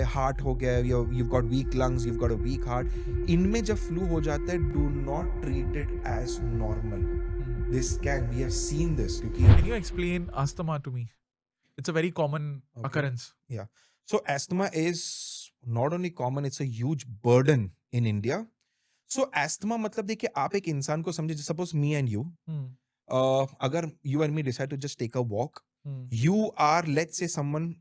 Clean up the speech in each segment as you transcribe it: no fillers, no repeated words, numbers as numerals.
Heart हो गया, you've got weak lungs, you've got a weak heart. इनमें जब फ्लू हो जाता है, do not treat it as normal. We have seen this क्योंकि Can you explain asthma to me? It's a very common okay, occurrence. yeah. So asthma is not only common, it's a huge burden in India. So asthma मतलब देखिए, आप एक इंसान को समझिए, suppose me and you, Hmm. अगर you and me decide to just take a walk, Hmm. you are, let's say someone,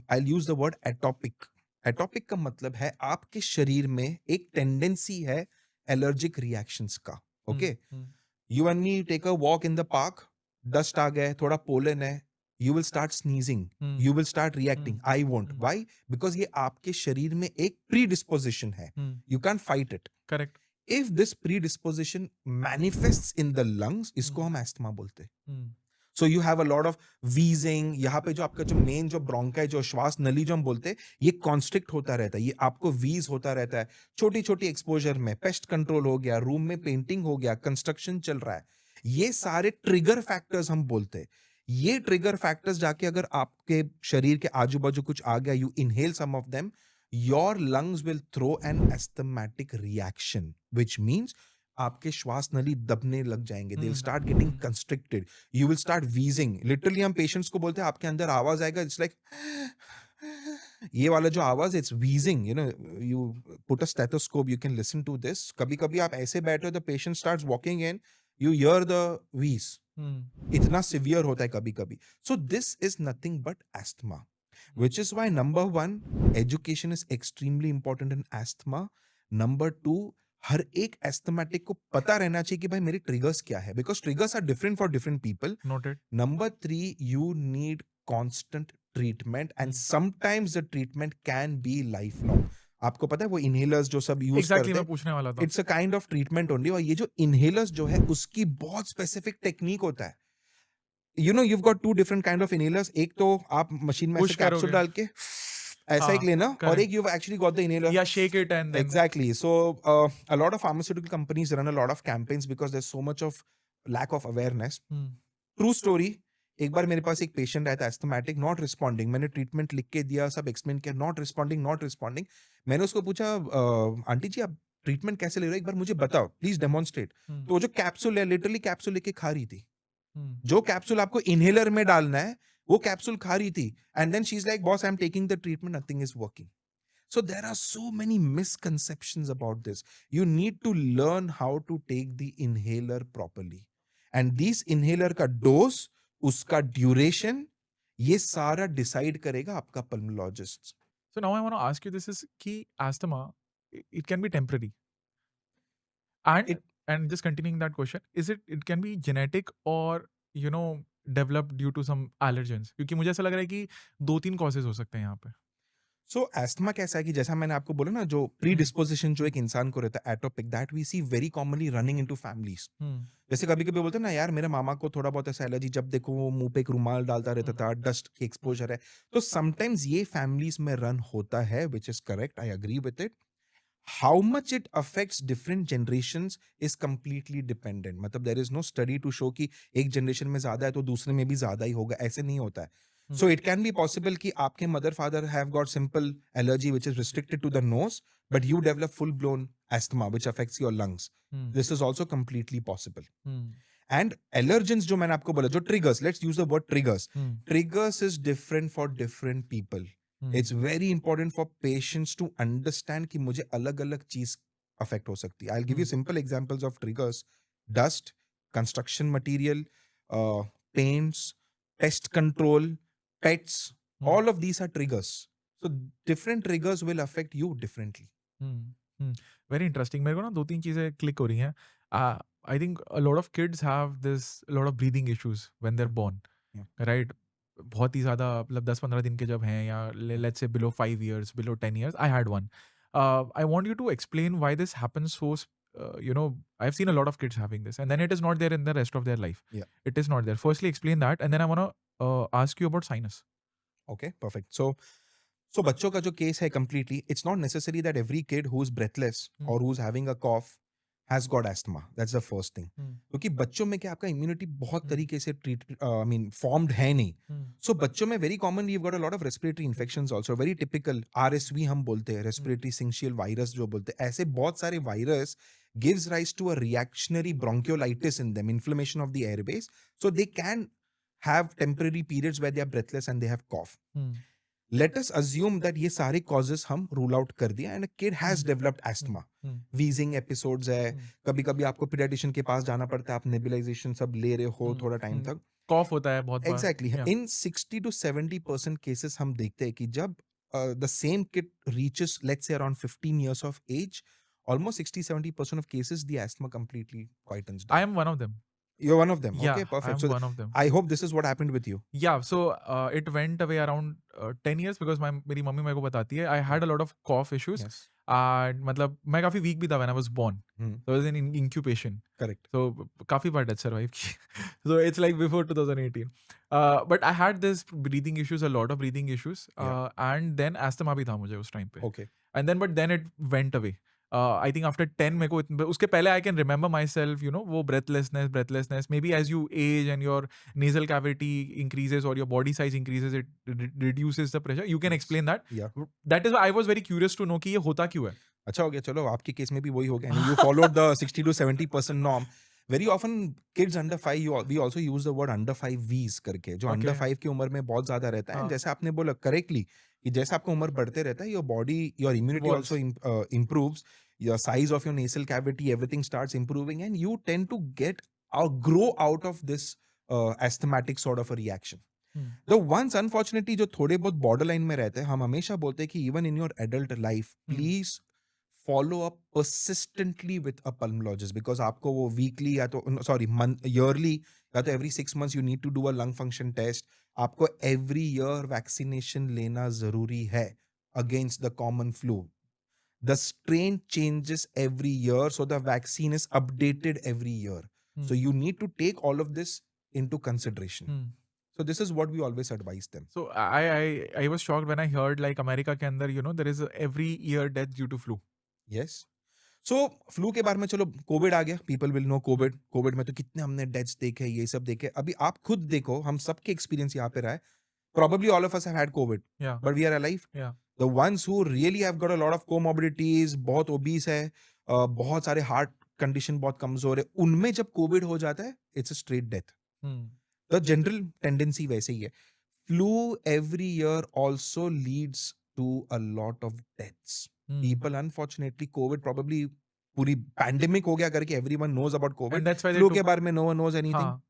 I'll use the word atopic. Atopic का मतलब है आपके शरीर में एक टेंडेंसी है एलर्जिक रिएक्शंस का. Okay, Hmm. You and me take a walk in the park, dust आ गया, थोड़ा पोलन है, you will start sneezing, Hmm. You will start reacting, Hmm. I won't. Hmm. Why? Because ये आपके शरीर में एक प्री डिस्पोजिशन है, Hmm. You can fight it. Correct. If this predisposition manifests in the lungs, इसको Hmm. हम asthma बोलते हैं. Hmm. So you have a lot of wheezing. यहाँ पे जो आपका जो मेन जो ब्रोंका है, जो श्वास नली जो हम बोलते हैं, ये कॉन्स्ट्रिक्ट होता रहता है, ये आपको वीज होता रहता है. छोटी छोटी एक्सपोजर में पेस्ट कंट्रोल हो गया, रूम में पेंटिंग हो गया, कंस्ट्रक्शन चल रहा है, ये सारे ट्रिगर फैक्टर्स हम बोलते हैं. ये ट्रिगर फैक्टर्स जाके अगर आपके शरीर के आजू बाजू कुछ आ गया, you inhale some of them, your lungs will throw an asthmatic reaction, which means आपके श्वास नली दबने लग जाएंगे. They will start getting constricted, you will start wheezing. Literally हम पेशेंट्स को बोलते हैं आपके अंदर आवाज आएगा, इट्स लाइक ये वाला जो आवाज, it's wheezing. You put a stethoscope, you can listen to this. कभी कभी आप ऐसे बैठे हो, the patient starts walking in, you hear the wheeze. Hmm. इतना सिवियर होता है कभी कभी. So this is nothing but asthma, which is why number one, education is extremely important in asthma. Number two, हर एक एस्थमेटिक को पता रहना चाहिए कि भाई मेरी ट्रिगर्स क्या है, because triggers are different for different people. Noted. Number three, you need constant treatment, and sometimes the treatment can be life long. आपको पता है वो इनहेलर्स जो सब यूज Exactly, करते मैं हैं, पूछने वाला था. It's a kind of treatment only. और ये जो इनहेलर्स जो है, उसकी बहुत स्पेसिफिक टेक्निक होता है. you've got two different kind of inhalers. एक तो आप मशीन में ऐसे Push कैप्सूल करोगे. डाल के ऐसा एक हाँ, लेना, और correct. एक you've actually got the inhaler. Yeah, shake it and then. Exactly. So a lot of pharmaceutical companies run a lot of campaigns because there's so much of lack of awareness. Hmm. True story. एक बार मेरे पास एक patient आया था, asthmatic, not responding. मैंने treatment लिख के दिया, सब एक्सप्लेन किया, नॉट रिस्पॉन्डिंग, नॉट रिस्पॉन्डिंग. मैंने उसको पूछा, आंटी जी आप ट्रीटमेंट कैसे ले रहे हो, एक बार मुझे बताओ, प्लीज डेमोन्स्ट्रेट. Hmm. तो वो जो कैप्सूल है, लिटरली कैप्सूल लेके खा रही थी. Hmm. जो कैप्सूल आपको इनहेलर में डालना है, वो कैप्सूल खा रही थी. And then she is like, boss I am taking the treatment, nothing is working. So there are so many misconceptions about this. You need to learn how to take the inhaler properly. And these inhaler का dose, उसका duration, ये सारा decide करेगा आपका pulmonologist. So now I want to ask you this is कि asthma, it can be temporary. And It- and just continuing that question, is it can be genetic or you know developed due to some allergens? क्योंकि मुझे ऐसा लग रहा है कि 2-3 causes हो सकते हैं यहाँ पे. So asthma कैसा है कि जैसा मैंने आपको बोला ना, जो predisposition जो एक इंसान को रहता है, atopic, that we see very commonly running into families. Hmm. जैसे कभी कभी बोलते हैं ना, यार मेरे मामा को थोड़ा बहुत ऐसा एलर्जी, जब देखो वो मुंह पे एक रुमाल डालता रहता था, डस्ट की एक्सपोजर है. तो समटाइम्स ये फैमिलीज में रन होता है, which is correct, I agree with it. How much it affects different generations is completely dependent. मतलब there is no study to show कि एक जनरेशन में ज्यादा है तो दूसरे में भी ज्यादा ही होगा, ऐसे नहीं होता है. So it can be possible कि आपके mother father have got simple allergy which is restricted to the nose, but you develop full blown asthma which affects your lungs. Hmm. This is also completely possible. Hmm. And allergens जो मैंने आपको बोला, जो triggers, let's use the word triggers. Hmm. Triggers is different for different people. Hmm. It's very important for patients to understand कि मुझे अलग अलग चीज affect हो सकती है. I'll give you simple examples of triggers: dust, construction material, paints, pest control, pets. All of these are triggers. So different triggers will affect you differently. Very interesting. मेरे को ना 2-3 चीजें क्लिक हो रही हैं. I think a lot of kids have this a lot of breathing issues when they're born. Yeah. Right? बहुत ही ज़्यादा मतलब 10-15 दिन के जब हैं या let's say below 5 years, below 10 years. I had one. I want you to explain why this happens so I've seen a lot of kids having this and then it is not there in the rest of their life. Yeah. It is not there. Firstly, explain that and then I want to ask you about sinus. Okay, perfect. So बच्चों का जो case है completely, it's not necessary that every kid who's breathless or who's having a cough has got asthma. That's the first thing. Hmm. क्योंकि बच्चों में क्या आपका immunity बहुत Hmm. तरीके से फॉर्म्ड है नहीं. Hmm. सो बच्चों में very commonly you got a lot of respiratory infections also. Very typical RSV हम बोलते हैं, रेस्पिरेटरी सिंशियल वायरस जो बोलते हैं. ऐसे बहुत सारे virus gives rise to a reactionary bronchiolitis in them, inflammation of the airways. So they can have temporary periods where they are breathless and they have cough. Hmm. Let us assume that ये सारे causes हम rule out कर दिया and a kid has developed asthma. Hmm. Wheezing episodes है, कभी कभी आपको pediatrician के पास जाना पड़ता है, आप nebulization सब ले रहे हो थोड़ा टाइम तक. कॉफ होता है बहुत बार. Exactly. Yeah. In 60 to 70% cases हम देखते हैं कि जब the same kid reaches, let's say, around 15 years of age, almost 60-70% of cases, the asthma completely quietens down. I am one of them. You're one of them. Yeah, Okay, perfect. I am So one of them. I hope this is what happened with you. Yeah, so it went away around 10 years because मेरी mummy मेरे को बताती है I had a lot of cough issues. Yes. And मतलब मैं काफ़ी weak भी था when I was born. So I was in incubation. Correct. So काफ़ी बार death survive की. So it's like before 2018. But I had this breathing issues, a lot of breathing issues. And then asthma भी था मुझे उस time पे. Okay. And then but then it went away. I think after 10 मेरे को उसके पहले I can remember myself, you know, वो breathlessness. Maybe as you age and your nasal cavity increases or your body size increases, it reduces the pressure. You can explain that. Yeah. That is why I was very curious to know कि ये होता क्यों है. अच्छा हो गया, चलो आपके केस में भी वही हो गया. And you followed the 60 to 70% norm. Very often kids under 5, we also use the word under 5 V's करके, जो under 5 की उम्र में बहुत ज्यादा रहता है. हाँ. जैसे आपने बोला correctly कि जैसे आपका उम्र बढ़ते रहता है, your body, your immunity Evolves. also improves. Your size of your nasal cavity, everything starts improving, and you tend to get or grow out of this asthmatic sort of a reaction. The ones unfortunately जो थोड़े बहुत borderline में रहते हैं, हम हमेशा बोलते हैं कि even in your adult life, please follow up persistently with a pulmonologist, because आपको वो weekly या तो yearly या तो every 6 months you need to do a lung function test. आपको every year vaccination लेना जरूरी है against the common flu. The strain changes every year, so the vaccine is updated every year. So you need to take all of this into consideration. So this is what we always advise them. So I was shocked when I heard like America के अंदर, you know, there is every year death due to flu. Yes. So flu के बारे में चलो, COVID आ गया. People will know COVID. COVID में तो कितने हमने deaths देखे, ये सब देखे. अभी आप खुद देखो, हम सबके experience यहाँ पे रहा है. Probably all of us have had COVID. Yeah. But we are alive. Yeah. The ones who really have got a lot of comorbidities, बहुत obese है, बहुत सारे heart condition बहुत कमजोर है, उनमें जब COVID हो जाता है, it's a straight death. The general tendency वैसे ही है. Flu every year also leads to a lot of deaths. People, unfortunately, COVID probably पूरी pandemic हो गया करके everyone knows about COVID. And that's why Flu के बारे में no one knows anything. हाँ.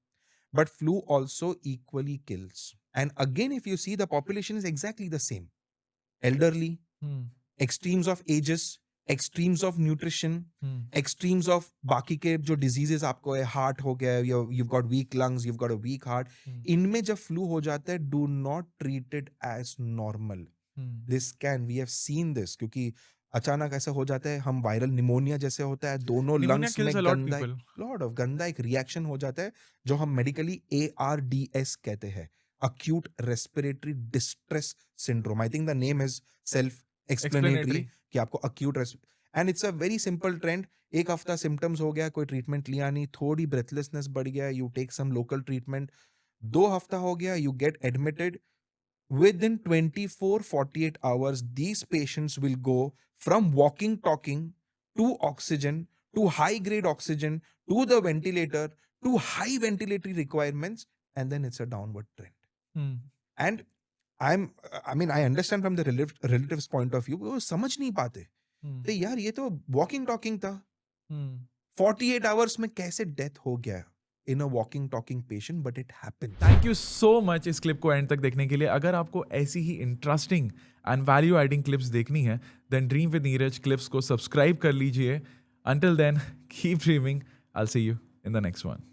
But flu also equally kills. And again, if you see, the population is exactly the same. Elderly, extremes of ages, extremes of nutrition, extremes of बाकी के जो diseases आपको है, heart हो गया, you've got weak lungs, you've got a weak heart. इनमें जब flu हो जाता है, do not treat it as normal. We have seen this, क्योंकि अचानक ऐसा हो जाता है, हम वायरल निमोनिया जैसे होता है, दोनों लंग्स में गंदा एक रिएक्शन हो जाता है, जो हम मेडिकली ARDS कहते हैं, acute respiratory distress syndrome. I think the name is self-explanatory कि आपको acute and it's a very simple trend. एक हफ्ता symptoms हो गया, कोई treatment लिया नहीं, थोड़ी breathlessness बढ़ गया, you take some local treatment. 2 हफ्ता हो गया, you get admitted. Within 24-48 hours, these patients will go from walking, talking, to oxygen, to high-grade oxygen, to the ventilator, to high ventilatory requirements, and then it's a downward trend. And I understand from the relatives point of view, वो समझ नहीं पाते. तो यार ये तो walking, talking था. 48 hours में कैसे death हो गया in a walking, talking patient, but it happened. Thank you so much इस clip को end तक देखने के लिए. अगर आपको ऐसी ही interesting and value adding clips देखनी है, then Dream with Neeraj clips को subscribe कर लीजिए. Until then, keep dreaming. I'll see you in the next one.